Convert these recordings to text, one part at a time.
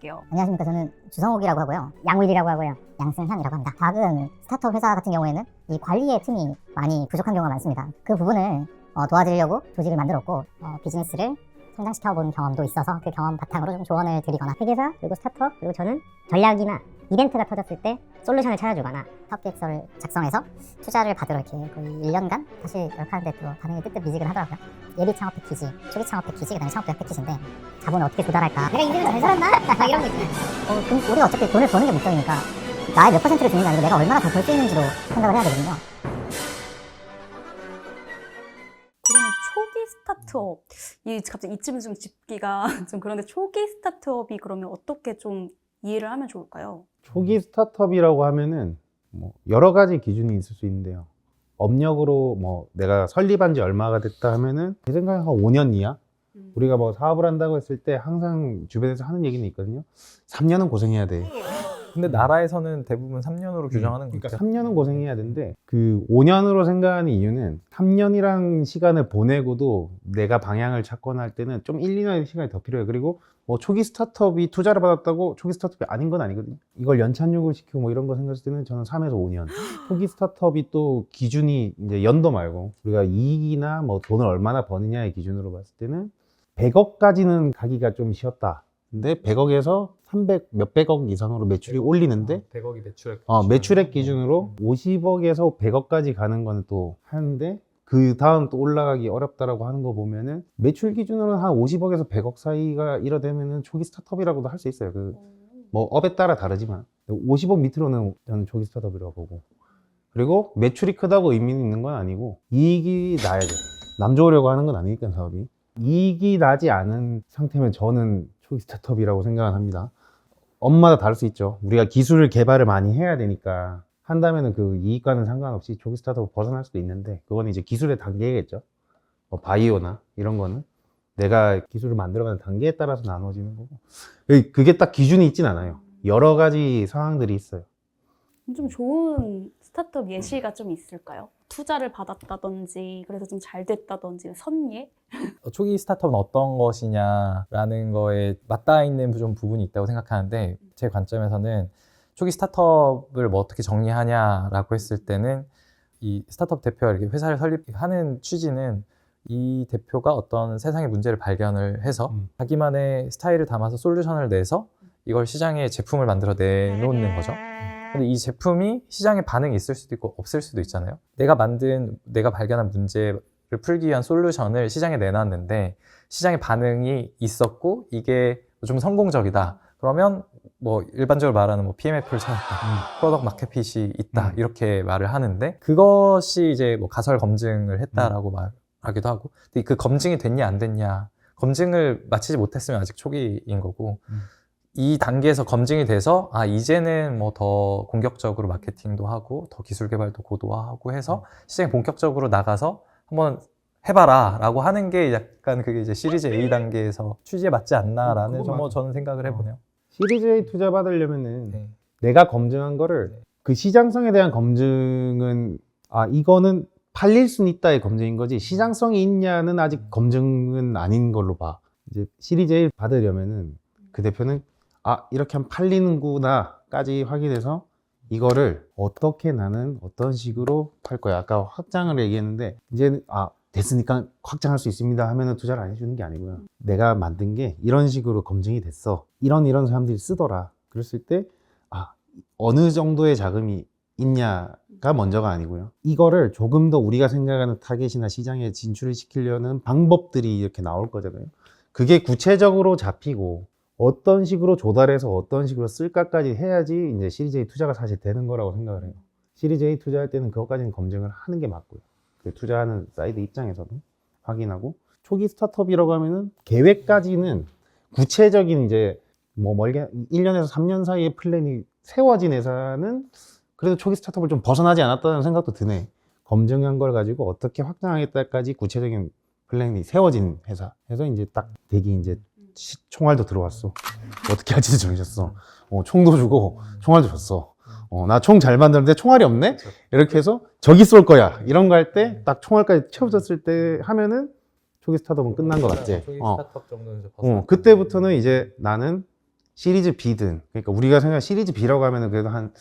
볼게요. 안녕하십니까. 저는 주성욱이라고 하고요. 양윌이라고 하고요. 양승현이라고 합니다. 작은 스타트업 회사 같은 경우에는 이 관리의 틈이 많이 부족한 경우가 많습니다. 그 부분을 도와드리려고 조직을 만들었고 비즈니스를 성장시켜본 경험도 있어서 그 경험 바탕으로 좀 조언을 드리거나 회계사 그리고 스타트업 그리고 저는 전략이나 이벤트가 터졌을 때 솔루션을 찾아주거나 사업계획서를 작성해서 투자를 받으러 이렇게 거의 1년간 사실 열하는데 또 반응이 뜨뜻미지근하더라고요. 예비 창업 패키지, 초기 창업 패키지, 그다음에 창업 도약 패키지인데 자본을 어떻게 조달할까? 내가 인생을 잘 살았나? 막 이런 거 있잖아요. 그럼 우리가 어차피 돈을 버는 게 목적이니까 나의 몇 %를 주는 게 아니고 내가 얼마나 더 벌 수 있는지로 생각을 해야 되거든요. 그러면 초기 스타트업, 갑자기 이쯤 좀 짚기가 좀 그런데 초기 스타트업이 그러면 어떻게 좀 이해를 하면 좋을까요? 초기 스타트업이라고 하면은 뭐 여러 가지 기준이 있을 수 있는데요. 업력으로 뭐 내가 설립한 지 얼마가 됐다 하면은 제 생각에 한 5년 이하? 우리가 뭐 사업을 한다고 했을 때 항상 주변에서 하는 얘기는 있거든요. 3년은 고생해야 돼. 근데 나라에서는 대부분 3년으로 규정하는 거 그러니까 같아요. 3년은 고생해야 되는데 그 5년으로 생각하는 이유는 3년이란 시간을 보내고도 내가 방향을 찾거나 할 때는 좀 1, 2년의 시간이 더 필요해요. 그리고 뭐 초기 스타트업이 투자를 받았다고 초기 스타트업이 아닌 건 아니거든요. 이걸 연착륙을 시키고 뭐 이런 거 생각했을 때는 저는 3에서 5년. 초기 스타트업이 또 기준이 이제 연도 말고 우리가 이익이나 뭐 돈을 얼마나 버느냐의 기준으로 봤을 때는 100억까지는 가기가 좀 쉬웠다. 근데 100억에서 300 몇백억 이상으로 매출이 올리는데 100억이 매출액 매출액 기준으로 50억에서 100억까지 가는 거는 또 하는데 그 다음 또 올라가기 어렵다라고 하는 거 보면은 매출 기준으로는 한 50억에서 100억 사이가 이러되면은 초기 스타트업이라고도 할 수 있어요. 그 뭐 업에 따라 다르지만 50억 밑으로는 저는 초기 스타트업이라고 보고 그리고 매출이 크다고 의미는 있는 건 아니고 이익이 나야 돼. 남 좋으려고 하는 건 아니니까 사업이 이익이 나지 않은 상태면 저는 초기 스타트업이라고 생각을 합니다. 업마다 다를 수 있죠. 우리가 기술 개발을 많이 해야 되니까 한다면은 그 이익과는 상관없이 초기 스타트업 벗어날 수도 있는데 그건 이제 기술의 단계겠죠. 바이오나 이런 거는 내가 기술을 만들어가는 단계에 따라서 나눠지는 거고 그게 딱 기준이 있진 않아요. 여러 가지 상황들이 있어요. 좀 좋은 스타트업 예시가 좀 있을까요? 투자를 받았다든지 그래서 좀 잘 됐다든지 선예? 초기 스타트업은 어떤 것이냐라는 거에 맞닿아 있는 좀 부분이 있다고 생각하는데 제 관점에서는 초기 스타트업을 뭐 어떻게 정리하냐라고 했을 때는 이 스타트업 대표가 이렇게 회사를 설립하는 취지는 이 대표가 어떤 세상의 문제를 발견을 해서 자기만의 스타일을 담아서 솔루션을 내서 이걸 시장에 제품을 만들어 내놓는 거죠. 근데 이 제품이 시장에 반응이 있을 수도 있고 없을 수도 있잖아요. 내가 발견한 문제를 풀기 위한 솔루션을 시장에 내놨는데 시장에 반응이 있었고 이게 좀 성공적이다. 그러면 뭐 일반적으로 말하는 뭐 PMF를 찾았다, 프로덕트 마켓핏이 있다 이렇게 말을 하는데 그것이 이제 뭐 가설 검증을 했다라고 말하기도 하고 근데 그 검증이 됐냐 안 됐냐 검증을 마치지 못했으면 아직 초기인 거고 이 단계에서 검증이 돼서 이제는 뭐 더 공격적으로 마케팅도 하고 더 기술 개발도 고도화하고 해서 시장에 본격적으로 나가서 한번 해봐라 라고 하는 게 약간 그게 이제 시리즈 A 단계에서 취지에 맞지 않나라는 저는 생각을 해보네요. 시리즈 A 투자 받으려면은 네. 내가 검증한 거를 그 시장성에 대한 검증은 이거는 팔릴 수는 있다의 검증인 거지 시장성이 있냐는 아직 검증은 아닌 걸로 봐. 이제 시리즈 A 받으려면은 그 대표는 이렇게 하면 팔리는구나까지 확인해서 이거를 어떻게 나는 어떤 식으로 팔 거야. 아까 확장을 얘기했는데 이제는 됐으니까 확장할 수 있습니다 하면은 투자를 안 해주는 게 아니고요. 내가 만든 게 이런 식으로 검증이 됐어. 이런 사람들이 쓰더라. 그랬을 때 어느 정도의 자금이 있냐가 먼저가 아니고요. 이거를 조금 더 우리가 생각하는 타겟이나 시장에 진출을 시키려는 방법들이 이렇게 나올 거잖아요. 그게 구체적으로 잡히고 어떤 식으로 조달해서 어떤 식으로 쓸까까지 해야지 이제 시리즈 A 투자가 사실 되는 거라고 생각을 해요. 시리즈 A 투자할 때는 그것까지는 검증을 하는 게 맞고요. 그 투자하는 사이드 입장에서도 확인하고 초기 스타트업이라고 하면은 계획까지는 구체적인 이제 뭐 멀게 1년에서 3년 사이에 플랜이 세워진 회사는 그래도 초기 스타트업을 좀 벗어나지 않았다는 생각도 드네. 검증한 걸 가지고 어떻게 확장하겠다까지 구체적인 플랜이 세워진 회사. 해서 이제 딱 대기 이제 총알도 들어왔어. 어떻게 할지도 정해졌어. 총도 주고 총알도 줬어. 나 총 잘 만드는데 총알이 없네? 이렇게 해서 저기 쏠 거야. 이런 거 할 때 딱 총알까지 채워졌을 때 하면은 초기 스타트업은 끝난 것 같지. 초기 스타트업 정도는 이제 그때부터는 이제 나는 시리즈 B든, 그러니까 우리가 생각하는 시리즈 B라고 하면은 그래도 한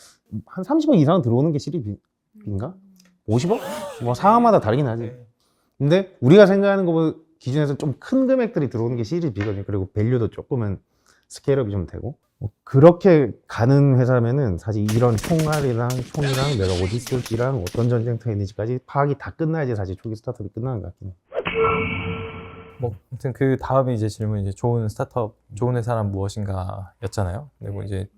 30억 이상은 들어오는 게 시리즈 B인가? 50억? 뭐 상황마다 다르긴 하지. 근데 우리가 생각하는 거 기준에서 좀 큰 금액들이 들어오는 게 시리즈 B거든요. 그리고 밸류도 조금은 스케일업이 좀 되고. 뭐 그렇게 가는 회사면은 사실 이런 총알이랑 총이랑 내가 어디 쏠지랑 어떤 전쟁터에 있는지까지 파악이 다 끝나야지 사실 초기 스타트업이 끝나는 것 같긴 해. 뭐 아무튼 그 다음에 이제 질문이 이제 좋은 스타트업, 좋은 회사란 무엇인가였잖아요. 근데 뭐 이제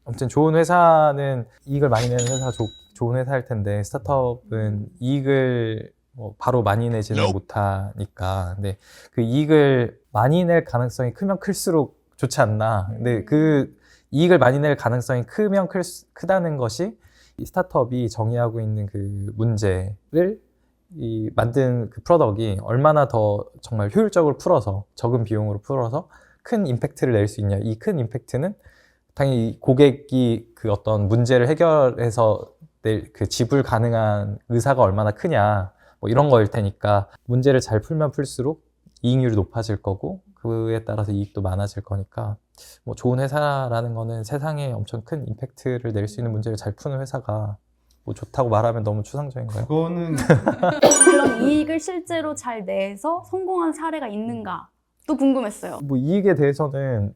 아무튼 좋은 회사는 이익을 많이 내는 회사가 좋은 회사일 텐데 스타트업은 이익을 뭐 바로 많이 내지는 못하니까. 근데 그 이익을 많이 낼 가능성이 크면 클수록 좋지 않나. 근데 그 이익을 많이 낼 가능성이 크면 크다는 것이 이 스타트업이 정의하고 있는 그 문제를 이 만든 그 프로덕이 얼마나 더 정말 효율적으로 풀어서 적은 비용으로 풀어서 큰 임팩트를 낼 수 있냐. 이 큰 임팩트는 당연히 고객이 그 어떤 문제를 해결해서 그 지불 가능한 의사가 얼마나 크냐 뭐 이런 거일 테니까 문제를 잘 풀면 풀수록 이익률이 높아질 거고 그에 따라서 이익도 많아질 거니까 뭐 좋은 회사라는 거는 세상에 엄청 큰 임팩트를 낼 수 있는 문제를 잘 푸는 회사가 뭐 좋다고 말하면 너무 추상적인가요? 그거는 그런 이익을 실제로 잘 내서 성공한 사례가 있는가 또 궁금했어요. 뭐 이익에 대해서는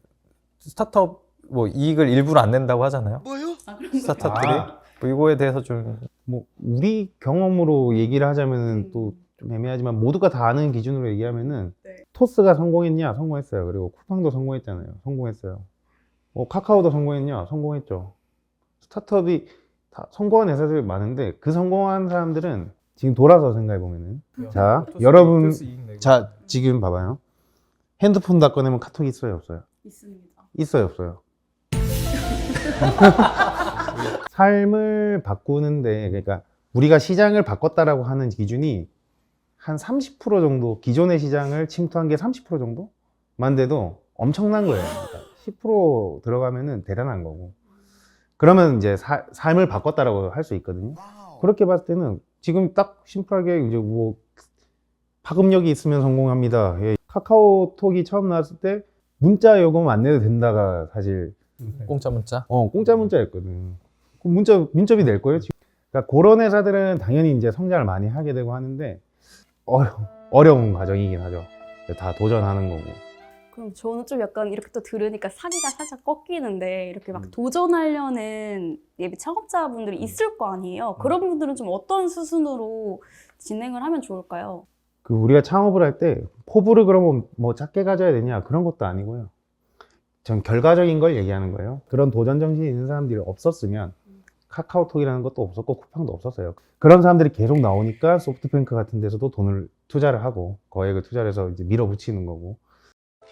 스타트업 뭐 이익을 일부러 안 낸다고 하잖아요. 아, 그런 스타트업들이 뭐 이거에 대해서 좀 뭐 우리 경험으로 얘기를 하자면은 또 좀 애매하지만 모두가 다 아는 기준으로 얘기하면은 네. 토스가 성공했냐? 성공했어요. 그리고 쿠팡도 성공했잖아요. 성공했어요. 카카오도 성공했냐? 성공했죠. 스타트업이 다 성공한 회사들이 많은데 그 성공한 사람들은 지금 돌아서 생각해 보면은 자 여러분 자 지금 봐봐요. 핸드폰 다 꺼내면 카톡이 있어요 없어요? 있습니다. 있어요 없어요? 삶을 바꾸는데 그러니까 우리가 시장을 바꿨다라고 하는 기준이 한 30% 정도 기존의 시장을 침투한 게 30% 정도만 돼도 엄청난 거예요. 그러니까 10% 들어가면은 대단한 거고. 그러면 이제 삶을 바꿨다라고 할 수 있거든요. 그렇게 봤을 때는 지금 딱 심플하게 이제 뭐 파급력이 있으면 성공합니다. 예. 카카오톡이 처음 나왔을 때 문자 요금 안 내도 된다가 사실 공짜 문자? 공짜 문자였거든. 그 문자비 낼 거예요. 지금. 그러니까 그런 회사들은 당연히 이제 성장을 많이 하게 되고 하는데 어려운 과정이긴 하죠. 다 도전하는 거고. 그럼 저는 좀 약간 이렇게 또 들으니까 사기가 살짝 꺾이는데 이렇게 막 도전하려는 예비 창업자분들이 있을 거 아니에요. 그런 분들은 좀 어떤 수순으로 진행을 하면 좋을까요? 그 우리가 창업을 할 때 포부를 그러면 뭐 작게 가져야 되냐 그런 것도 아니고요. 전 결과적인 걸 얘기하는 거예요. 그런 도전 정신이 있는 사람들이 없었으면 카카오톡이라는 것도 없었고 쿠팡도 없었어요. 그런 사람들이 계속 나오니까 소프트뱅크 같은 데서도 돈을 투자를 하고 거액을 투자를 해서 이제 밀어붙이는 거고.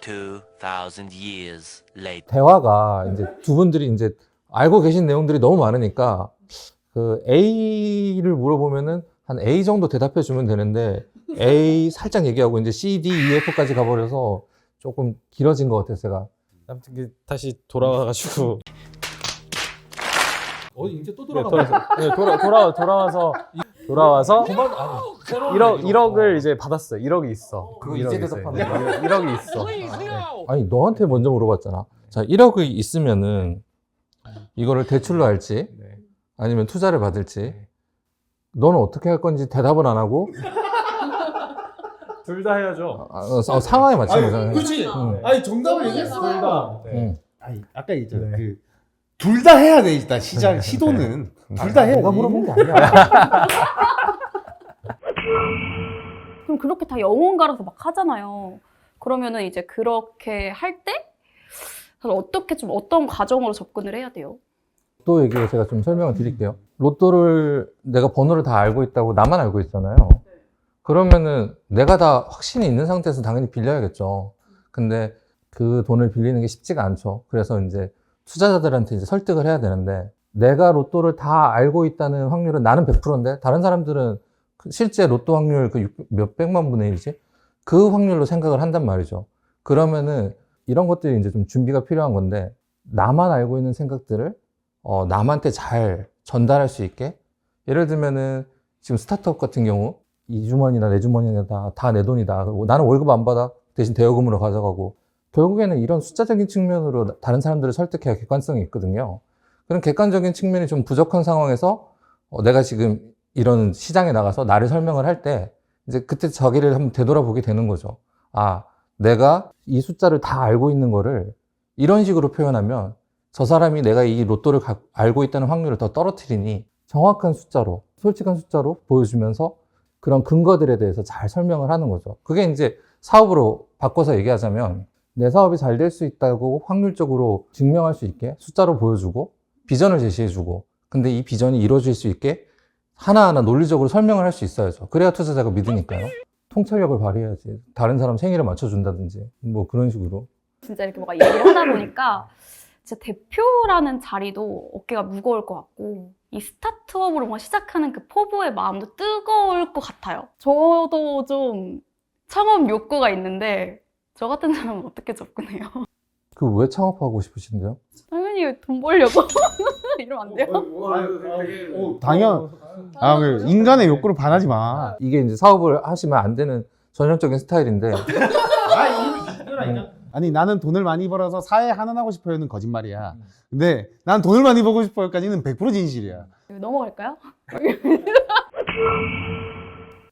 2000 years later. 대화가 이제 두 분들이 이제 알고 계신 내용들이 너무 많으니까 그 A를 물어보면은 한 A 정도 대답해 주면 되는데 A 살짝 얘기하고 이제 C, D, E, F까지 가버려서 조금 길어진 것 같아요, 제가. 아무튼 다시 돌아와가지고 이제 또 돌아와서 1억을 이제 받았어요. 1억이 있어. 그거 이제 대답하는 거야? 1억이 있어. 아니, 너한테 먼저 물어봤잖아. 자, 1억이 있으면은 이거를 대출로 할지 네. 아니면 투자를 받을지 너는 어떻게 할 건지 대답을 안 하고 둘 다 해야죠. 상황에 맞춘 거잖아요. 그렇지. 응. 아니 정답을 얘기했어. 둘 다. 응. 아니 아까 있잖아. 네. 둘 다 해야 돼 일단 시도는 둘 다 해야 돼. 뭐가 물어본 게 아니야. 그럼 그렇게 다 영혼가라서 막 하잖아요. 그러면은 이제 그렇게 할 때 어떻게 좀 어떤 과정으로 접근을 해야 돼요? 또 얘기 제가 좀 설명을 드릴게요. 로또를 내가 번호를 다 알고 있다고 나만 알고 있잖아요. 그러면은 내가 다 확신이 있는 상태에서 당연히 빌려야겠죠. 근데 그 돈을 빌리는 게 쉽지가 않죠. 그래서 이제 투자자들한테 이제 설득을 해야 되는데 내가 로또를 다 알고 있다는 확률은 나는 100%인데 다른 사람들은 실제 로또 확률 그 몇백만 분의 1이지? 그 확률로 생각을 한단 말이죠. 그러면은 이런 것들이 이제 좀 준비가 필요한 건데 나만 알고 있는 생각들을 남한테 잘 전달할 수 있게 예를 들면은 지금 스타트업 같은 경우 이 주머니나 내 주머니나 다 내 돈이다. 나는 월급 안 받아. 대신 대여금으로 가져가고 결국에는 이런 숫자적인 측면으로 다른 사람들을 설득해야 객관성이 있거든요. 그런 객관적인 측면이 좀 부족한 상황에서 내가 지금 이런 시장에 나가서 나를 설명을 할 때 이제 그때 자기를 한번 되돌아보게 되는 거죠. 아, 내가 이 숫자를 다 알고 있는 거를 이런 식으로 표현하면 저 사람이 내가 이 로또를 알고 있다는 확률을 더 떨어뜨리니 정확한 숫자로, 솔직한 숫자로 보여주면서 그런 근거들에 대해서 잘 설명을 하는 거죠. 그게 이제 사업으로 바꿔서 얘기하자면 내 사업이 잘 될 수 있다고 확률적으로 증명할 수 있게 숫자로 보여주고 비전을 제시해주고, 근데 이 비전이 이루어질 수 있게 하나하나 논리적으로 설명을 할 수 있어야죠. 그래야 투자자가 믿으니까요. 통찰력을 발휘해야지. 다른 사람 생일을 맞춰준다든지 뭐 그런 식으로. 진짜 이렇게 뭔가 얘기를 하다 보니까 진짜 대표라는 자리도 어깨가 무거울 것 같고 이 스타트업으로 뭔가 시작하는 그 포부의 마음도 뜨거울 것 같아요. 저도 좀 창업 욕구가 있는데 저 같은 사람은 어떻게 접근해요? 그 왜 창업하고 싶으신데요? 당연히 돈 벌려고 이러면 안 돼요? 그 인간의 욕구를 반하지 마. 이게 이제 사업을 하시면 안 되는 전형적인 스타일인데 아니 나는 돈을 많이 벌어서 사회에 환원하고 싶어요는 거짓말이야. 근데 난 돈을 많이 벌고 싶어요까지는 100% 진실이야. 넘어갈까요?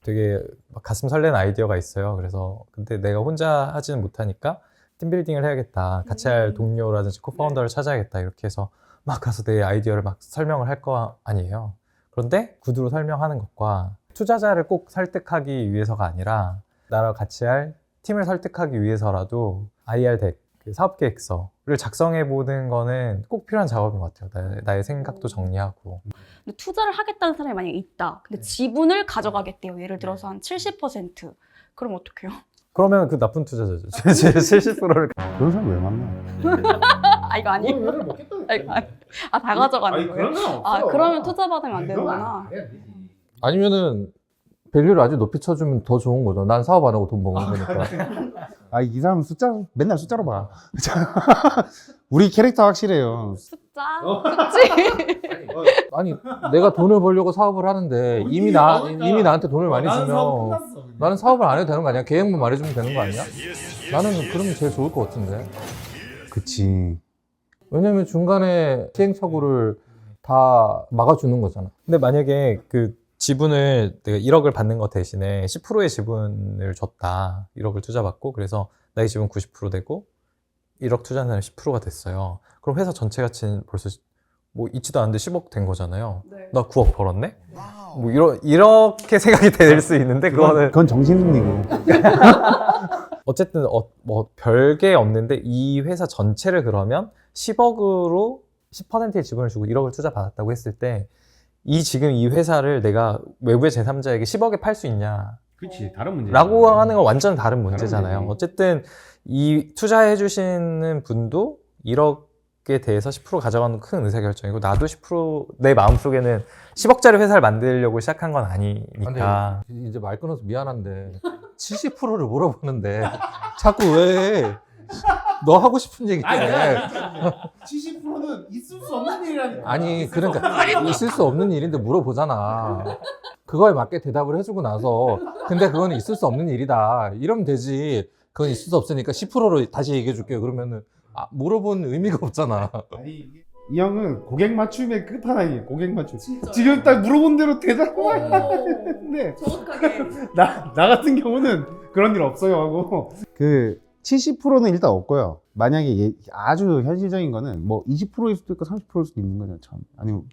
되게 막 가슴 설레는 아이디어가 있어요. 그래서 근데 내가 혼자 하지는 못하니까 팀빌딩을 해야겠다. 같이 할 동료라든지 코파운더를 찾아야겠다. 이렇게 해서 막 가서 내 아이디어를 막 설명을 할 거 아니에요. 그런데 구두로 설명하는 것과 투자자를 꼭 설득하기 위해서가 아니라 나랑 같이 할 팀을 설득하기 위해서라도 IR 덱, 사업계획서를 작성해 보는 거는 꼭 필요한 작업인 것 같아요. 나의 생각도 정리하고. 근데 투자를 하겠다는 사람이 만약에 있다. 근데 지분을 가져가겠대요. 예를 들어서 한 70%. 그럼 어떡해요? 그러면 그 나쁜 투자자죠. 70%를. 그런 사람 왜 만나? 아 이거 아니에요? 아, 이거 아니- 다 가져가는 거예요? 아 그러면 투자 받으면 안 되는구나. 아니면은 밸류를 아주 높이 쳐주면 더 좋은 거죠. 난 사업 안 하고 돈 버는 거니까. 이 사람 맨날 숫자로 봐. 우리 캐릭터 확실해요. 숫자? 그치? 아니 내가 돈을 벌려고 사업을 하는데 이미 나한테 돈을 많이 주면 나는 사업을 안 해도 되는 거 아니야? 계획만 말해주면 되는 거 아니야? 나는 그러면 제일 좋을 것 같은데. 그치. 왜냐면 중간에 시행착오를 다 막아주는 거잖아. 근데 만약에 그 지분을 내가 1억을 받는 것 대신에 10%의 지분을 줬다. 1억을 투자받고 그래서 나의 지분 90% 되고 1억 투자한 사람이 10%가 됐어요. 그럼 회사 전체 가치는 벌써 뭐 있지도 않은데 10억 된 거잖아요. 네. 나 9억 벌었네? 뭐 이렇게 생각이 될 수 있는데 그거는 그건 정신승리고. 어쨌든 뭐 별게 없는데 이 회사 전체를 그러면 10억으로 10%의 지분을 주고 1억을 투자받았다고 했을 때 지금 이 회사를 내가 외부의 제3자에게 10억에 팔 수 있냐 그치, 다른 문제. 라고 하는 건 완전 다른 문제잖아요. 문제지. 어쨌든 이 투자해 주시는 분도 1억에 대해서 10% 가져가는 큰 의사결정이고 나도 10%내 마음속에는 10억짜리 회사를 만들려고 시작한 건 아니니까. 근데 이제 말 끊어서 미안한데 70%를 물어보는데 자꾸 왜 너 하고 싶은 얘기 해. 70%는 있을 수 없는 일이라니까. 아니 그러니까 있을 수 없는 일인데 물어보잖아. 그거에 맞게 대답을 해주고 나서 근데 그건 있을 수 없는 일이다 이러면 되지. 그건 있을 수 없으니까 10%로 다시 얘기해 줄게요. 그러면은 물어본 의미가 없잖아. 아니, 이 형은 고객 맞춤의 끝판왕이에요. 고객 맞춤. 지금 딱 물어본 대로 대답을 하는데 정확하게. 나 같은 경우는 그런 일 없어요 하고 그 70%는 일단 없고요. 만약에 아주 현실적인 거는 뭐 20%일 수도 있고 30%일 수도 있는 거죠. 참. 아니면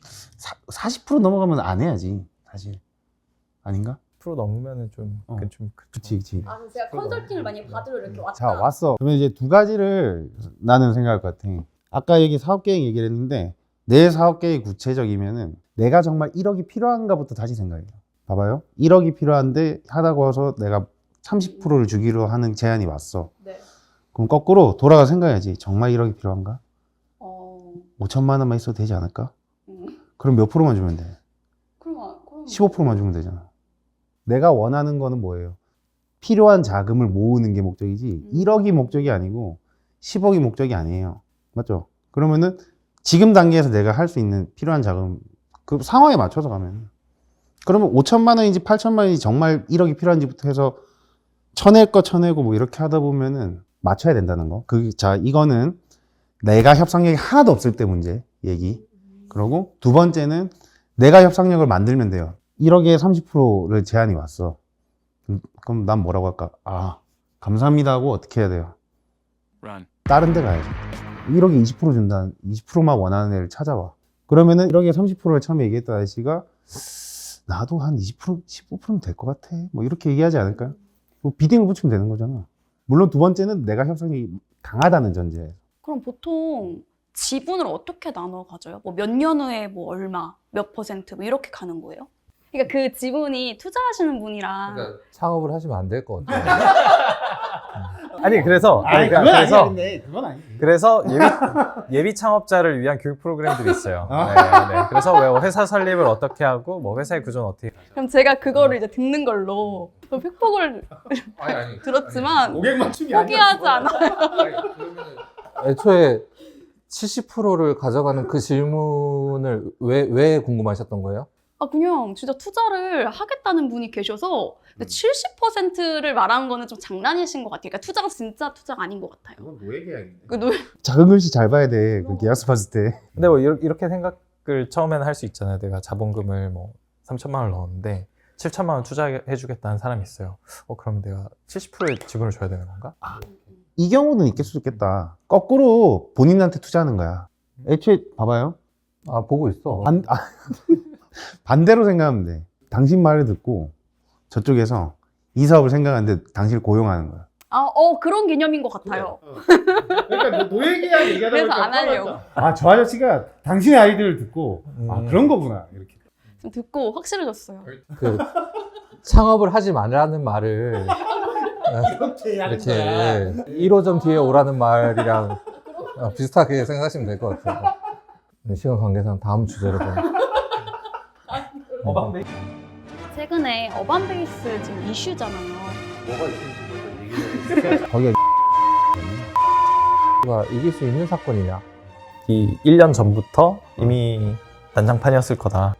40% 넘어가면 안 해야지 사실. 아닌가? 10% 넘으면은 좀 그치. 아, 제가 컨설팅을 많이 받으러 이렇게 왔다. 자, 왔어. 그러면 이제 두 가지를 나는 생각할 것 같아. 아까 사업 계획 얘기를 했는데 내 사업 계획이 구체적이면은 내가 정말 1억이 필요한가부터 다시 생각해요. 봐봐요. 1억이 필요한데 하다고 해서 내가 30%를 주기로 하는 제안이 왔어. 네. 그럼 거꾸로 돌아가 생각해야지. 정말 1억이 필요한가? 5천만 원만 있어도 되지 않을까? 그럼 몇 프로만 주면 돼? 그럼 15%만 주면 되잖아. 내가 원하는 거는 뭐예요? 필요한 자금을 모으는 게 목적이지 1억이 목적이 아니고 10억이 목적이 아니에요. 맞죠? 그러면은 지금 단계에서 내가 할 수 있는 필요한 자금 그 상황에 맞춰서 가면 그러면 5천만 원인지 8천만 원인지 정말 1억이 필요한지부터 해서 쳐낼 거 쳐내고 뭐 이렇게 하다 보면은 맞춰야 된다는 거. 자, 이거는 내가 협상력이 하나도 없을 때 문제 얘기. 그리고 두 번째는 내가 협상력을 만들면 돼요. 1억에 30%를 제안이 왔어. 그럼 난 뭐라고 할까? 아, 감사합니다 하고 어떻게 해야 돼요? Run. 다른 데 가야지. 1억에 20% 준다는, 20%만 원하는 애를 찾아와. 그러면은 1억에 30%를 처음에 얘기했던 아저씨가 나도 한 20%, 15%면 될 것 같아. 뭐 이렇게 얘기하지 않을까요? 뭐 비딩을 붙이면 되는 거잖아. 물론 두 번째는 내가 협상이 강하다는 전제. 그럼 보통 지분을 어떻게 나눠 가져요? 뭐 몇 년 후에 뭐 얼마, 몇 %, 뭐 이렇게 가는 거예요? 그러니까 그 지분이 투자하시는 분이랑 그러니까 창업을 하시면 안 될 것 같아요. 아니 그래서 그건 아니지. 그래서 예비 창업자를 위한 교육 프로그램들이 있어요. 네. 그래서 왜 회사 설립을 어떻게 하고 뭐 회사의 구조는 어떻게 그럼 제가 그거를 이제 듣는 걸로 팩폭을 들었지만 고객 맞춤이 포기하지 않아요. 애초에 70%를 가져가는 그 질문을 왜 궁금하셨던 거예요? 아 그냥 진짜 투자를 하겠다는 분이 계셔서 70%를 말한 거는 좀 장난이신 것 같아요. 그러니까 투자가 진짜 투자가 아닌 것 같아요. 그건 노예 계약인데. 그 노- 작은 글씨 잘 봐야 돼. 그 계약서 봤을 때. 근데 뭐 이렇게 생각을 처음에는 할 수 있잖아요. 내가 자본금을 뭐 3천만 원을 넣었는데 7천만 원 투자해 주겠다는 사람이 있어요. 그러면 내가 70%의 지분을 줘야 되는 건가? 이 경우는 있을 수 있겠다. 거꾸로 본인한테 투자하는 거야. 애초에 봐봐요. 아, 보고 있어. 반대로 생각하면 돼. 당신 말을 듣고 저쪽에서 이 사업을 생각하는데 당신을 고용하는 거야. 그런 개념인 것 같아요. 그러니까 노예 계약 얘기하다 그래서 안 하려고. 아, 저 아저씨가 당신의 아이디어를 듣고 아, 그런 거구나. 이렇게. 좀 듣고 확실해졌어요. 그 창업을 하지 말라는 말을 이렇게 1호점 뒤에 오라는 말이랑 비슷하게 생각하시면 될 것 같아요. 네, 시간 관계상 다음 주제로 좀. 최근에 어반베이스 지금 이슈잖아요. 거기가 가 이길 수 있는 사건이냐? 이 1년 전부터 이미 난장판이었을 거다.